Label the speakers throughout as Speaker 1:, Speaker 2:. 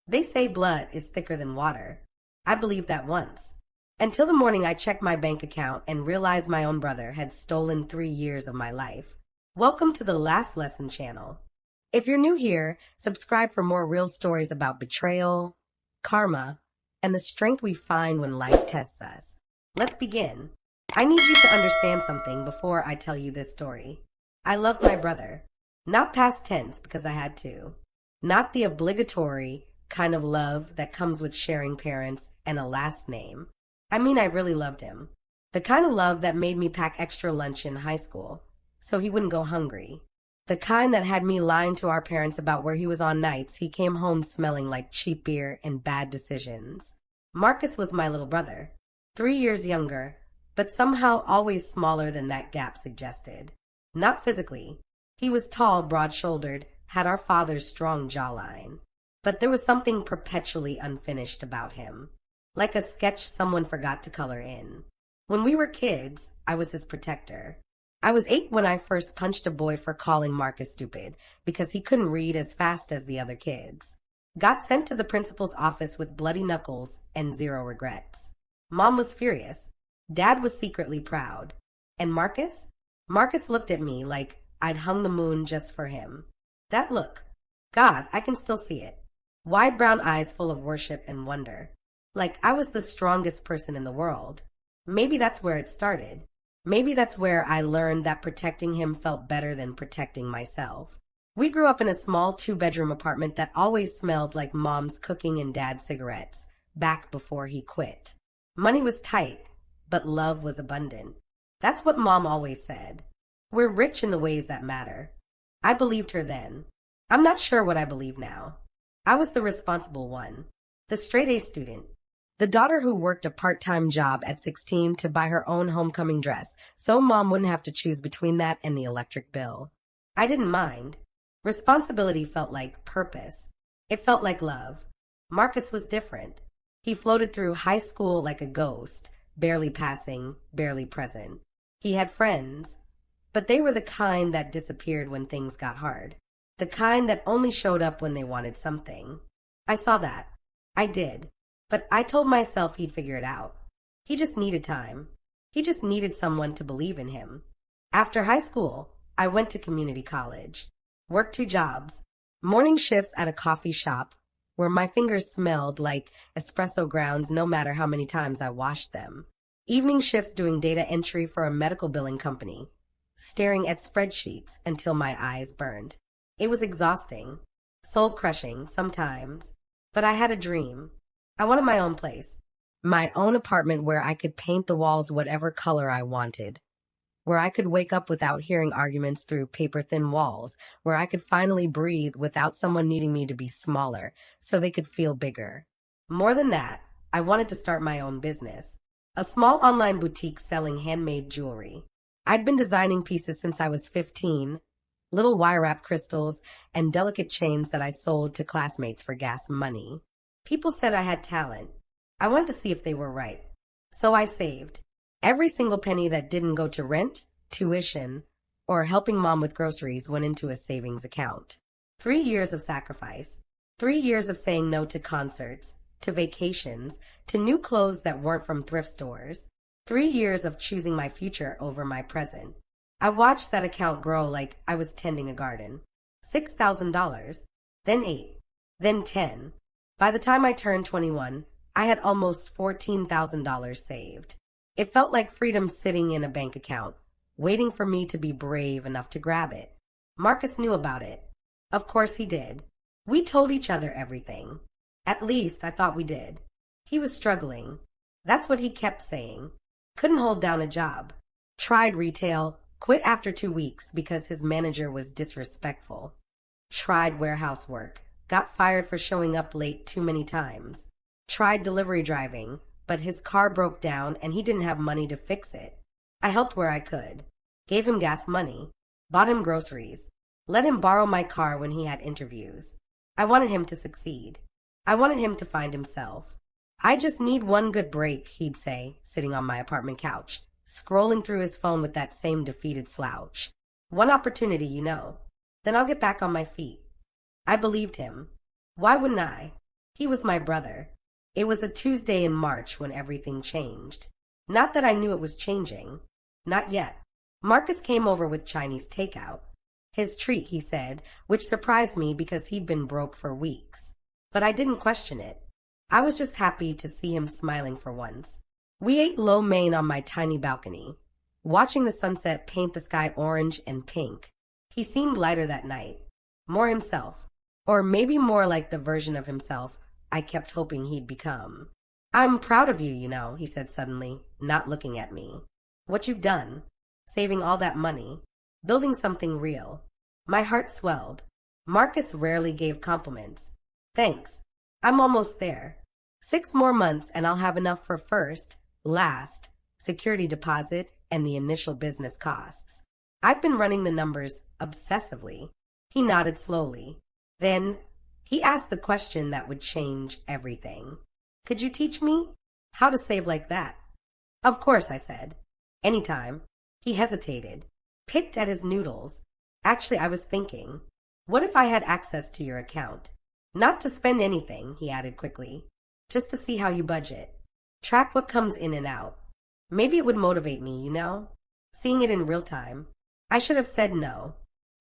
Speaker 1: They say blood is thicker than water. I believed that once. Until the morning I checked my bank account and realized my own brother had stolen 3 years of my life. Welcome to the Last Lesson channel. If you're new here, subscribe for more real stories about betrayal, karma, and the strength we find when life tests us. Let's begin. I need you to understand something before I tell you this story. I loved my brother. Not past tense because I had to. Not the obligatory kind of love that comes with sharing parents and a last name. I mean, I really loved him. The kind of love that made me pack extra lunch in high school so he wouldn't go hungry. The kind that had me lying to our parents about where he was on nights he came home smelling like cheap beer and bad decisions. Marcus was my little brother, 3 years younger, but somehow always smaller than that gap suggested. Not physically. He was tall, broad-shouldered, had our father's strong jawline. But there was something perpetually unfinished about him, like a sketch someone forgot to color in. When we were kids, I was his protector. I was 8 when I first punched a boy for calling Marcus stupid because he couldn't read as fast as the other kids. Got sent to the principal's office with bloody knuckles and 0 regrets. Mom was furious. Dad was secretly proud. And Marcus? Marcus looked at me like I'd hung the moon just for him. That look. God, I can still see it. Wide brown eyes full of worship and wonder. Like I was the strongest person in the world. Maybe that's where it started. Maybe that's where I learned that protecting him felt better than protecting myself. We grew up in a small 2-bedroom apartment that always smelled like Mom's cooking and Dad's cigarettes, back before he quit. Money was tight, but love was abundant. That's what Mom always said. We're rich in the ways that matter. I believed her then. I'm not sure what I believe now. I was the responsible one, the straight-A student, the daughter who worked a part-time job at 16 to buy her own homecoming dress so Mom wouldn't have to choose between that and the electric bill. I didn't mind. Responsibility felt like purpose. It felt like love. Marcus was different. He floated through high school like a ghost, barely passing, barely present. He had friends, but they were the kind that disappeared when things got hard. The kind that only showed up when they wanted something. I saw that. I did. But I told myself he'd figure it out. He just needed time. He just needed someone to believe in him. After high school, I went to community college. Worked 2 jobs. Morning shifts at a coffee shop where my fingers smelled like espresso grounds no matter how many times I washed them. Evening shifts doing data entry for a medical billing company. Staring at spreadsheets until my eyes burned. It was exhausting, soul-crushing sometimes, but I had a dream. I wanted my own place, my own apartment where I could paint the walls whatever color I wanted, where I could wake up without hearing arguments through paper-thin walls, where I could finally breathe without someone needing me to be smaller so they could feel bigger. More than that, I wanted to start my own business, a small online boutique selling handmade jewelry. I'd been designing pieces since I was 15, little wire-wrap crystals, and delicate chains that I sold to classmates for gas money. People said I had talent. I wanted to see if they were right. So I saved. Every single penny that didn't go to rent, tuition, or helping Mom with groceries went into a savings account. 3 years of sacrifice. 3 years of saying no to concerts, to vacations, to new clothes that weren't from thrift stores. 3 years of choosing my future over my present. I watched that account grow like I was tending a garden. $6,000, then 8, then 10. By the time I turned 21, I had almost $14,000 saved. It felt like freedom sitting in a bank account, waiting for me to be brave enough to grab it. Marcus knew about it. Of course he did. We told each other everything. At least I thought we did. He was struggling. That's what he kept saying. Couldn't hold down a job. Tried retail. Quit after 2 weeks because his manager was disrespectful. Tried warehouse work. Got fired for showing up late too many times. Tried delivery driving, but his car broke down and he didn't have money to fix it. I helped where I could. Gave him gas money. Bought him groceries. Let him borrow my car when he had interviews. I wanted him to succeed. I wanted him to find himself. I just need one good break, he'd say, sitting on my apartment couch, scrolling through his phone with that same defeated slouch. One opportunity, then I'll get back on my feet. I believed him. Why wouldn't I? He was my brother. It was a Tuesday in March when everything changed. Not that I knew it was changing. Not yet. Marcus came over with Chinese takeout. His treat, he said, which surprised me because he'd been broke for weeks. But I didn't question it. I was just happy to see him smiling for once. We ate lo mein on my tiny balcony, watching the sunset paint the sky orange and pink. He seemed lighter that night, more himself, or maybe more like the version of himself I kept hoping he'd become. "I'm proud of you, he said suddenly, not looking at me. "What you've done, saving all that money, building something real." My heart swelled. Marcus rarely gave compliments. "Thanks. I'm almost there. 6 more months and I'll have enough for first, last, security deposit, and the initial business costs. I've been running the numbers obsessively." He nodded slowly. Then he asked the question that would change everything. "Could you teach me how to save like that?" "Of course," I said. "Anytime." He hesitated, picked at his noodles. "Actually, I was thinking, what if I had access to your account? Not to spend anything," he added quickly, "just to see how you budget. Track what comes in and out. Maybe it would motivate me, seeing it in real time." I should have said no.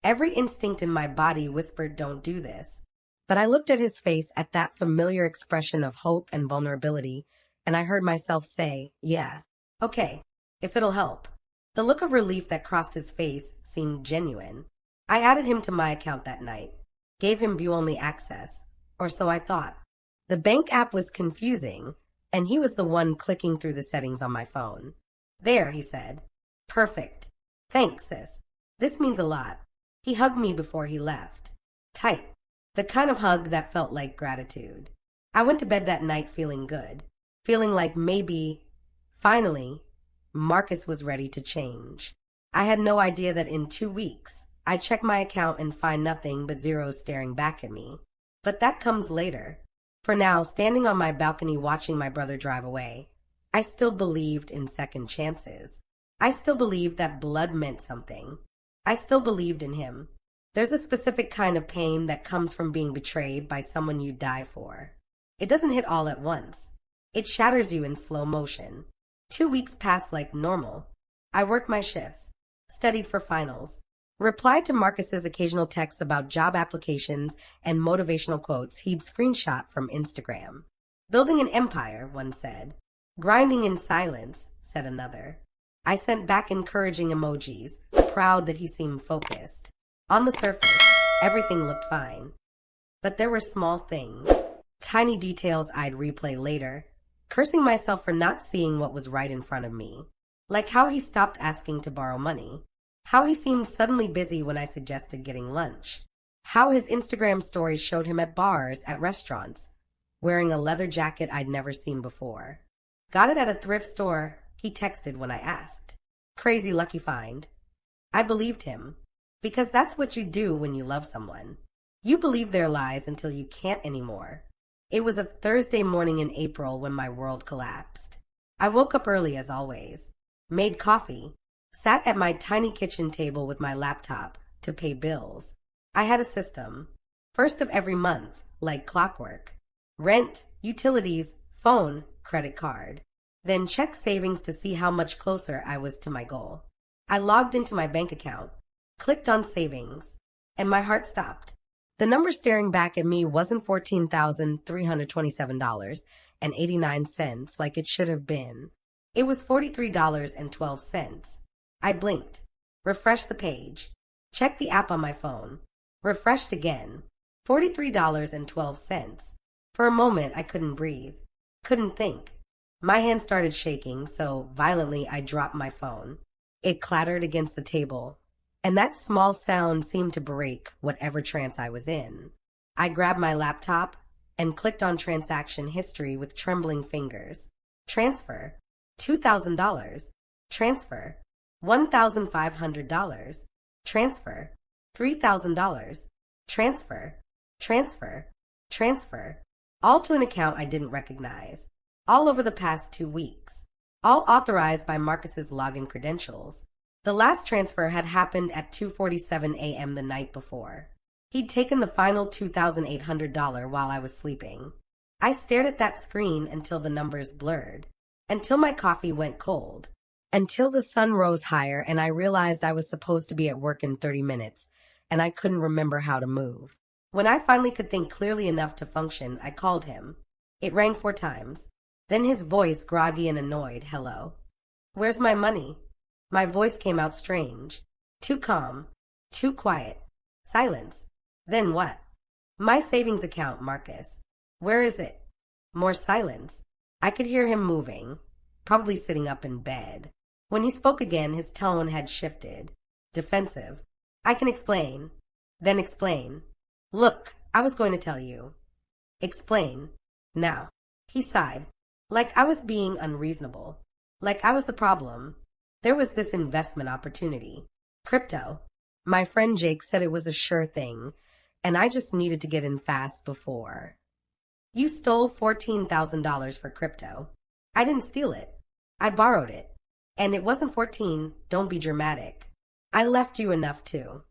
Speaker 1: Every instinct in my body whispered, "Don't do this." But I looked at his face, at that familiar expression of hope and vulnerability, and I heard myself say, "Yeah, okay, if it'll help." The look of relief that crossed his face seemed genuine. I added him to my account that night, gave him view-only access, or so I thought. The bank app was confusing, and he was the one clicking through the settings on my phone. "There," he said. "Perfect. Thanks, sis. This means a lot." He hugged me before he left. Tight. The kind of hug that felt like gratitude. I went to bed that night feeling good, feeling like maybe, finally, Marcus was ready to change. I had no idea that in 2 weeks, I'd check my account and find nothing but zeros staring back at me. But that comes later. For now, standing on my balcony watching my brother drive away, I still believed in second chances. I still believed that blood meant something. I still believed in him. There's a specific kind of pain that comes from being betrayed by someone you die for. It doesn't hit all at once. It shatters you in slow motion. 2 weeks passed like normal. I worked my shifts, studied for finals, replied to Marcus's occasional texts about job applications and motivational quotes he'd screenshot from Instagram. "Building an empire," one said. "Grinding in silence," said another. I sent back encouraging emojis, proud that he seemed focused. On the surface, everything looked fine. But there were small things, tiny details I'd replay later, cursing myself for not seeing what was right in front of me. Like how he stopped asking to borrow money. How he seemed suddenly busy when I suggested getting lunch. How his Instagram stories showed him at bars, at restaurants, wearing a leather jacket I'd never seen before. "Got it at a thrift store," he texted when I asked. Crazy lucky find. I believed him. Because that's what you do when you love someone. You believe their lies until you can't anymore. It was a Thursday morning in April when my world collapsed. I woke up early as always, made coffee, sat at my tiny kitchen table with my laptop to pay bills. I had a system. First of every month, like clockwork. Rent, utilities, phone, credit card. Then check savings to see how much closer I was to my goal. I logged into my bank account, clicked on savings, and my heart stopped. The number staring back at me wasn't $14,327.89 like it should have been. It was $43.12. I blinked, refreshed the page, checked the app on my phone, refreshed again. $43.12. For a moment, I couldn't breathe, couldn't think. My hand started shaking, so violently I dropped my phone. It clattered against the table, and that small sound seemed to break whatever trance I was in. I grabbed my laptop and clicked on transaction history with trembling fingers. Transfer. $2,000. Transfer. $1,500. Transfer. $3,000. Transfer. Transfer. Transfer. All to an account I didn't recognize. All over the past 2 weeks. All authorized by Marcus's login credentials. The last transfer had happened at 2:47 a.m. the night before. He'd taken the final $2,800 while I was sleeping. I stared at that screen until the numbers blurred, until my coffee went cold, until the sun rose higher and I realized I was supposed to be at work in 30 minutes, and I couldn't remember how to move. When I finally could think clearly enough to function, I called him. It rang 4 times. Then his voice, groggy and annoyed, "Hello. Where's my money?" My voice came out strange. Too calm. Too quiet. Silence. Then what? "My savings account, Marcus. Where is it?" More silence. I could hear him moving, probably sitting up in bed. When he spoke again, his tone had shifted. Defensive. "I can explain." Then explain. "Look, I was going to tell you." Explain. Now. He sighed. Like I was being unreasonable. Like I was the problem. There was this investment opportunity. Crypto. My friend Jake said it was a sure thing, and I just needed to get in fast before. "You stole $14,000 for crypto." "I didn't steal it. I borrowed it. And it wasn't 14, don't be dramatic. I left you enough too."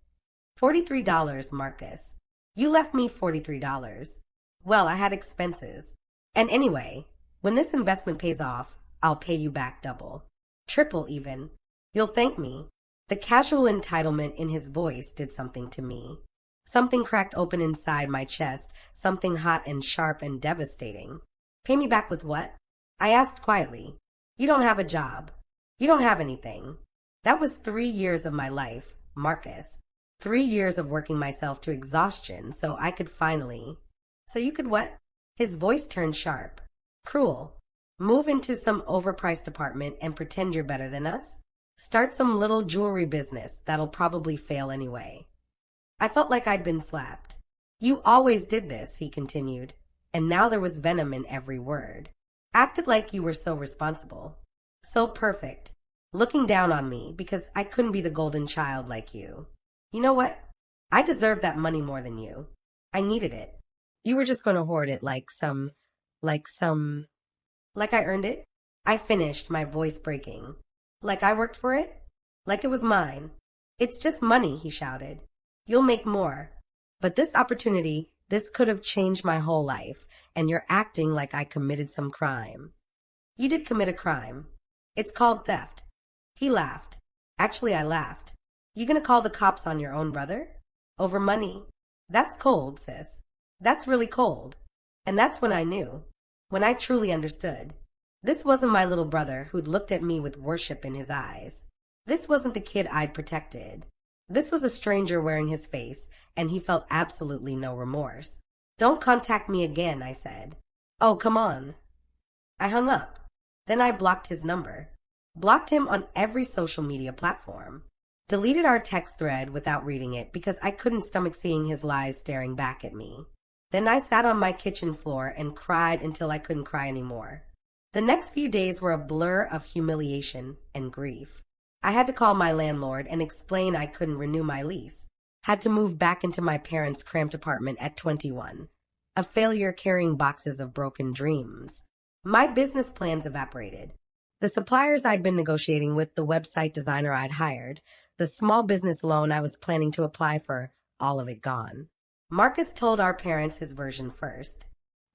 Speaker 1: $43, Marcus. You left me $43. Well, I had expenses. And anyway, when this investment pays off, I'll pay you back double. Triple even. You'll thank me. The casual entitlement in his voice did something to me. Something cracked open inside my chest, something hot and sharp and devastating. "Pay me back with what?" I asked quietly. "You don't have a job. You don't have anything." That was 3 years of my life, Marcus. 3 years of working myself to exhaustion so I could finally... "So you could what?" His voice turned sharp. "Cruel. Move into some overpriced apartment and pretend you're better than us? Start some little jewelry business that'll probably fail anyway." I felt like I'd been slapped. "You always did this," he continued, and now there was venom in every word. "Acted like you were so responsible. So perfect. Looking down on me because I couldn't be the golden child like you. You know what? I deserve that money more than you. I needed it. You were just going to hoard it like I earned it." I finished, my voice breaking. "Like I worked for it? Like it was mine?" "It's just money," he shouted. "You'll make more. But this opportunity, this could have changed my whole life, and you're acting like I committed some crime." "You did commit a crime. It's called theft." He laughed. Actually, I laughed. "You gonna call the cops on your own brother? Over money? That's cold, sis. That's really cold." And that's when I knew. When I truly understood. This wasn't my little brother who'd looked at me with worship in his eyes. This wasn't the kid I'd protected. This was a stranger wearing his face, and he felt absolutely no remorse. "Don't contact me again," I said. "Oh, come on." I hung up. Then I blocked his number. Blocked him on every social media platform. Deleted our text thread without reading it because I couldn't stomach seeing his lies staring back at me. Then I sat on my kitchen floor and cried until I couldn't cry anymore. The next few days were a blur of humiliation and grief. I had to call my landlord and explain I couldn't renew my lease. Had to move back into my parents' cramped apartment at 21. A failure carrying boxes of broken dreams. My business plans evaporated. The suppliers I'd been negotiating with, the website designer I'd hired, the small business loan I was planning to apply for, all of it gone. Marcus told our parents his version first.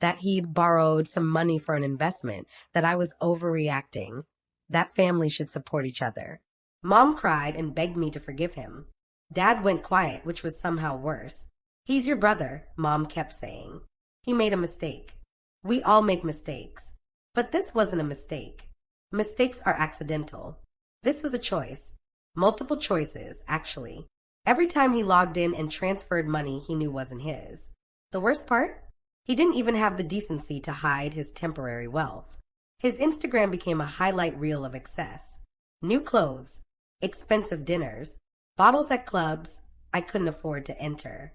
Speaker 1: That he'd borrowed some money for an investment, that I was overreacting, that families should support each other. Mom cried and begged me to forgive him. Dad went quiet, which was somehow worse. "He's your brother," Mom kept saying. "He made a mistake. We all make mistakes. But this wasn't a mistake. Mistakes are accidental. This was a choice. Multiple choices, actually. Every time he logged in and transferred money he knew wasn't his. The worst part? He didn't even have the decency to hide his temporary wealth. His Instagram became a highlight reel of excess. New clothes, expensive dinners, bottles at clubs I couldn't afford to enter.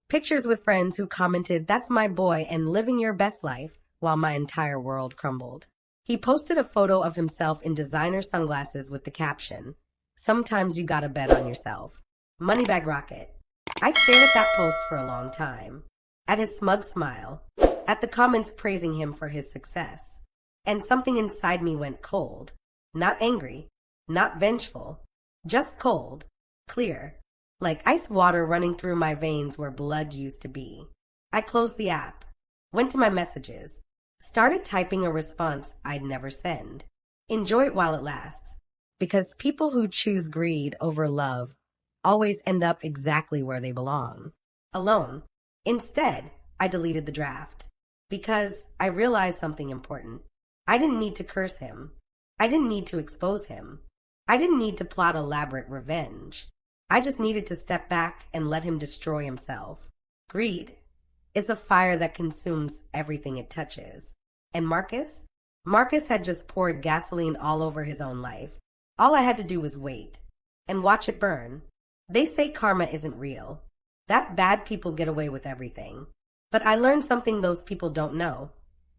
Speaker 1: Pictures with friends who commented, "That's my boy," and "living your best life," while my entire world crumbled. He posted a photo of himself in designer sunglasses with the caption, "Sometimes you gotta bet on yourself." Moneybag Rocket. I stared at that post for a long time. At his smug smile. At the comments praising him for his success. And something inside me went cold. Not angry. Not vengeful. Just cold. Clear. Like ice water running through my veins where blood used to be. I closed the app. Went to my messages. Started typing a response I'd never send. Enjoy it while it lasts. Because people who choose greed over love always end up exactly where they belong. Alone. Instead, I deleted the draft. Because I realized something important. I didn't need to curse him. I didn't need to expose him. I didn't need to plot elaborate revenge. I just needed to step back and let him destroy himself. Greed is a fire that consumes everything it touches. And Marcus? Marcus had just poured gasoline all over his own life. All I had to do was wait and watch it burn. They say karma isn't real, that bad people get away with everything. But I learned something those people don't know.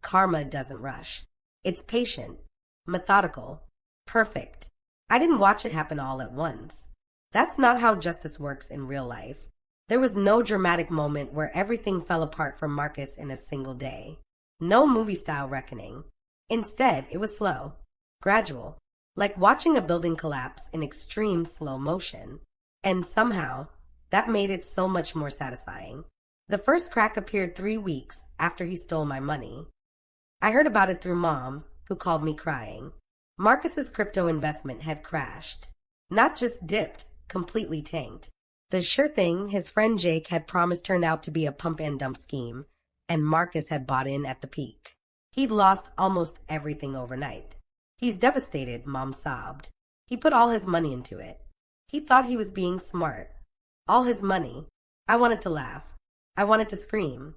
Speaker 1: Karma doesn't rush. It's patient, methodical, perfect. I didn't watch it happen all at once. That's not how justice works in real life. There was no dramatic moment where everything fell apart for Marcus in a single day. No movie-style reckoning. Instead, it was slow, gradual, like watching a building collapse in extreme slow motion. And somehow, that made it so much more satisfying. The first crack appeared 3 weeks after he stole my money. I heard about it through Mom, who called me crying. Marcus's crypto investment had crashed. Not just dipped, completely tanked. The sure thing his friend Jake had promised turned out to be a pump and dump scheme, and Marcus had bought in at the peak. He'd lost almost everything overnight. He's devastated, Mom sobbed. He put all his money into it. He thought he was being smart. All his money. I wanted to laugh. I wanted to scream.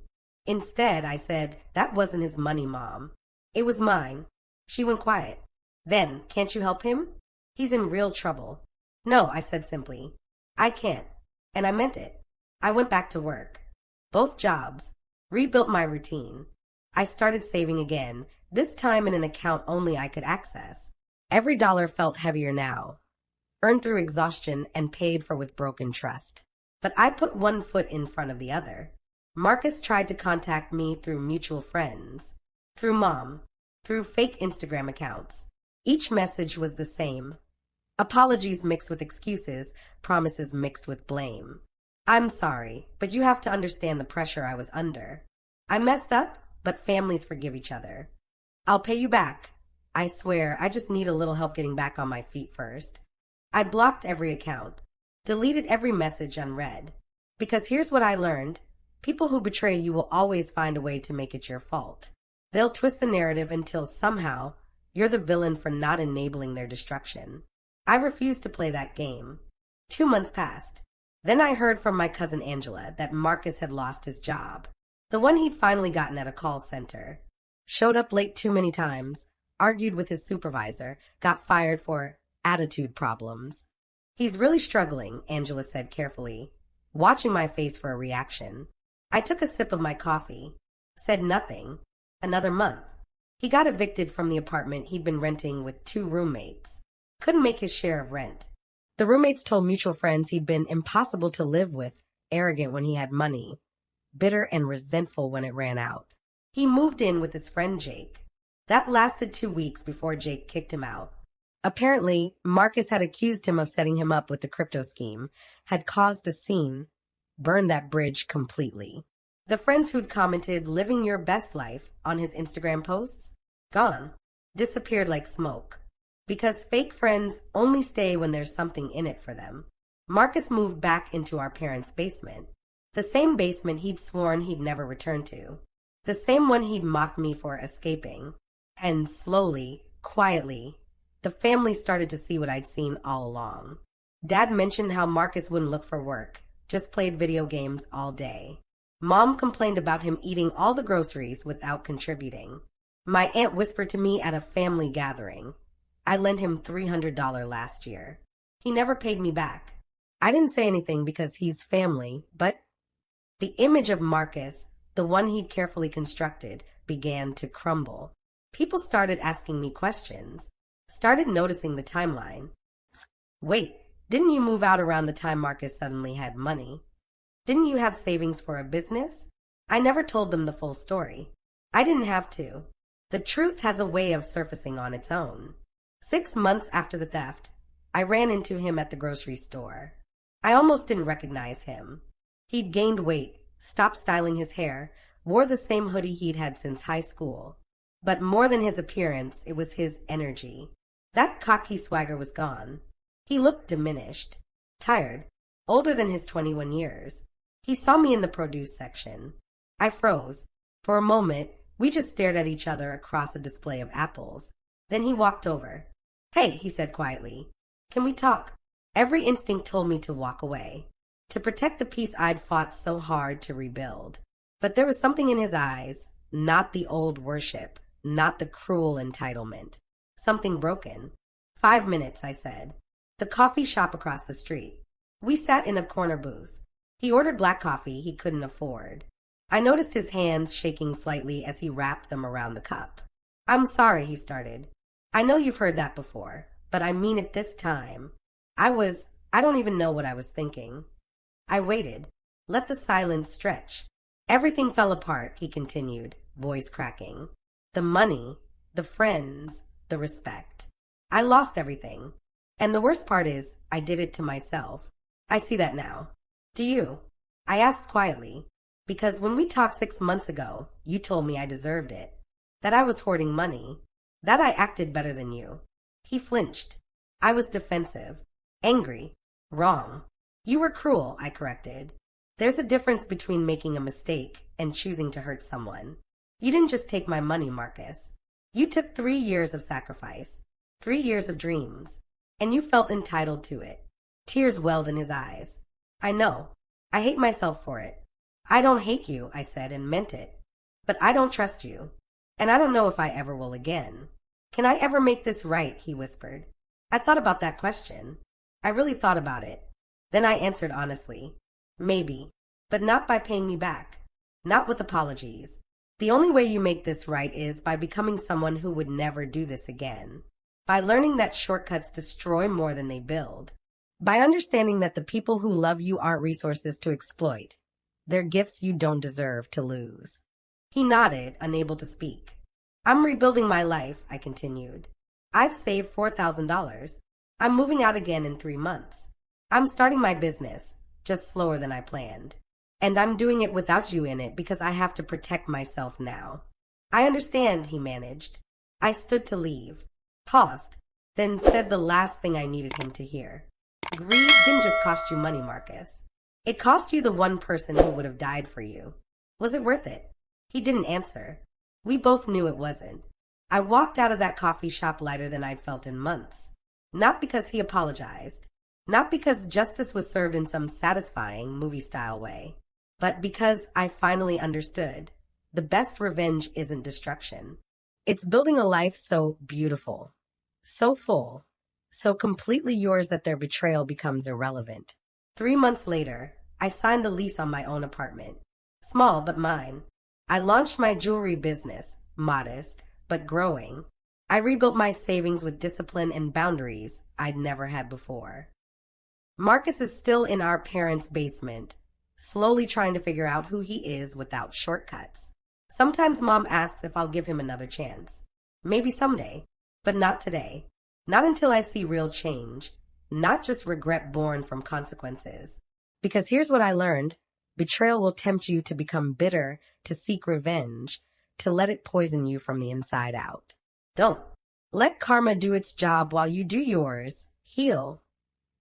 Speaker 1: Instead, I said, that wasn't his money, Mom. It was mine. She went quiet. Then, can't you help him? He's in real trouble. No, I said simply. I can't. And I meant it. I went back to work. Both jobs. Rebuilt my routine. I started saving again, this time in an account only I could access. Every dollar felt heavier now. Earned through exhaustion and paid for with broken trust. But I put one foot in front of the other. Marcus tried to contact me through mutual friends, through Mom, through fake Instagram accounts. Each message was the same. Apologies mixed with excuses, promises mixed with blame. I'm sorry, but you have to understand the pressure I was under. I messed up, but families forgive each other. I'll pay you back. I swear, I just need a little help getting back on my feet first. I blocked every account, deleted every message unread. Because here's what I learned. People who betray you will always find a way to make it your fault. They'll twist the narrative until somehow you're the villain for not enabling their destruction. I refused to play that game. 2 months passed. Then I heard from my cousin Angela that Marcus had lost his job. The one he'd finally gotten at a call center. Showed up late too many times, argued with his supervisor, got fired for attitude problems. He's really struggling, Angela said carefully, watching my face for a reaction. I took a sip of my coffee, said nothing. Another month. He got evicted from the apartment he'd been renting with 2 roommates. Couldn't make his share of rent. The roommates told mutual friends he'd been impossible to live with, arrogant when he had money, bitter and resentful when it ran out. He moved in with his friend Jake. That lasted 2 weeks before Jake kicked him out. Apparently, Marcus had accused him of setting him up with the crypto scheme, had caused a scene, burned that bridge completely. The friends who'd commented living your best life on his Instagram posts, gone, disappeared like smoke. Because fake friends only stay when there's something in it for them. Marcus moved back into our parents' basement. The same basement he'd sworn he'd never return to. The same one he'd mocked me for escaping. And slowly, quietly, the family started to see what I'd seen all along. Dad mentioned how Marcus wouldn't look for work, just played video games all day. Mom complained about him eating all the groceries without contributing. My aunt whispered to me at a family gathering. I lent him $300 last year. He never paid me back. I didn't say anything because he's family, but the image of Marcus, the one he'd carefully constructed, began to crumble. People started asking me questions, started noticing the timeline. Wait, didn't you move out around the time Marcus suddenly had money? Didn't you have savings for a business? I never told them the full story. I didn't have to. The truth has a way of surfacing on its own. 6 months after the theft, I ran into him at the grocery store. I almost didn't recognize him. He'd gained weight, stopped styling his hair, wore the same hoodie he'd had since high school. But more than his appearance, it was his energy. That cocky swagger was gone. He looked diminished, tired, older than his 21 years. He saw me in the produce section. I froze. For a moment, we just stared at each other across a display of apples. Then he walked over. "Hey," he said quietly. "Can we talk?" Every instinct told me to walk away, to protect the peace I'd fought so hard to rebuild. But there was something in his eyes, not the old worship, not the cruel entitlement. Something broken. "5 minutes," I said. The coffee shop across the street. We sat in a corner booth. He ordered black coffee he couldn't afford. I noticed his hands shaking slightly as he wrapped them around the cup. "I'm sorry," he started. "I know you've heard that before, but I mean it this time. I don't even know what I was thinking." I waited, let the silence stretch. "Everything fell apart," he continued, voice cracking. "The money, the friends, the respect. I lost everything. And the worst part is, I did it to myself. I see that now. Do you?" I asked quietly, "Because when we talked 6 months ago, you told me I deserved it, that I was hoarding money, that I acted better than you." He flinched. I was defensive, angry, wrong. "You were cruel," I corrected. "There's a difference between making a mistake and choosing to hurt someone. You didn't just take my money, Marcus. You took 3 years of sacrifice, 3 years of dreams, and you felt entitled to it." Tears welled in his eyes. "I know. I hate myself for it." "I don't hate you," I said, and meant it. "But I don't trust you. And I don't know if I ever will again." "Can I ever make this right?" he whispered. I thought about that question. I really thought about it. Then I answered honestly, "Maybe, but not by paying me back. Not with apologies. The only way you make this right is by becoming someone who would never do this again. By learning that shortcuts destroy more than they build. By understanding that the people who love you aren't resources to exploit. They're gifts you don't deserve to lose." He nodded, unable to speak. "I'm rebuilding my life," I continued. "I've saved $4,000. I'm moving out again in 3 months. I'm starting my business, just slower than I planned. And I'm doing it without you in it because I have to protect myself now." "I understand," he managed. I stood to leave, paused, then said the last thing I needed him to hear. "Greed didn't just cost you money, Marcus. It cost you the one person who would have died for you. Was it worth it?" He didn't answer. We both knew it wasn't. I walked out of that coffee shop lighter than I'd felt in months. Not because he apologized. Not because justice was served in some satisfying movie-style way. But because I finally understood. The best revenge isn't destruction. It's building a life so beautiful, so full, so completely yours that their betrayal becomes irrelevant. 3 months later, I signed the lease on my own apartment. Small, but mine. I launched my jewelry business, modest, but growing. I rebuilt my savings with discipline and boundaries I'd never had before. Marcus is still in our parents' basement, slowly trying to figure out who he is without shortcuts. Sometimes Mom asks if I'll give him another chance. Maybe someday, but not today. Not until I see real change, not just regret born from consequences. Because here's what I learned. Betrayal will tempt you to become bitter, to seek revenge, to let it poison you from the inside out. Don't. Let karma do its job while you do yours. Heal,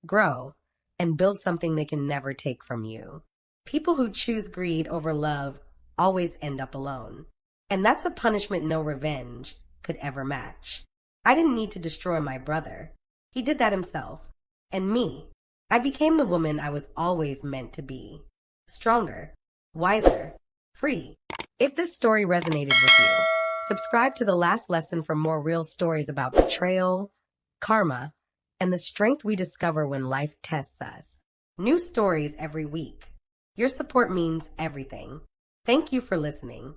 Speaker 1: grow, and build something they can never take from you. People who choose greed over love always end up alone. And that's a punishment no revenge could ever match. I didn't need to destroy my brother. He did that himself. And me. I became the woman I was always meant to be. Stronger, wiser, free. If this story resonated with you, subscribe to The Last Lesson for more real stories about betrayal, karma, and the strength we discover when life tests us. New stories every week. Your support means everything. Thank you for listening.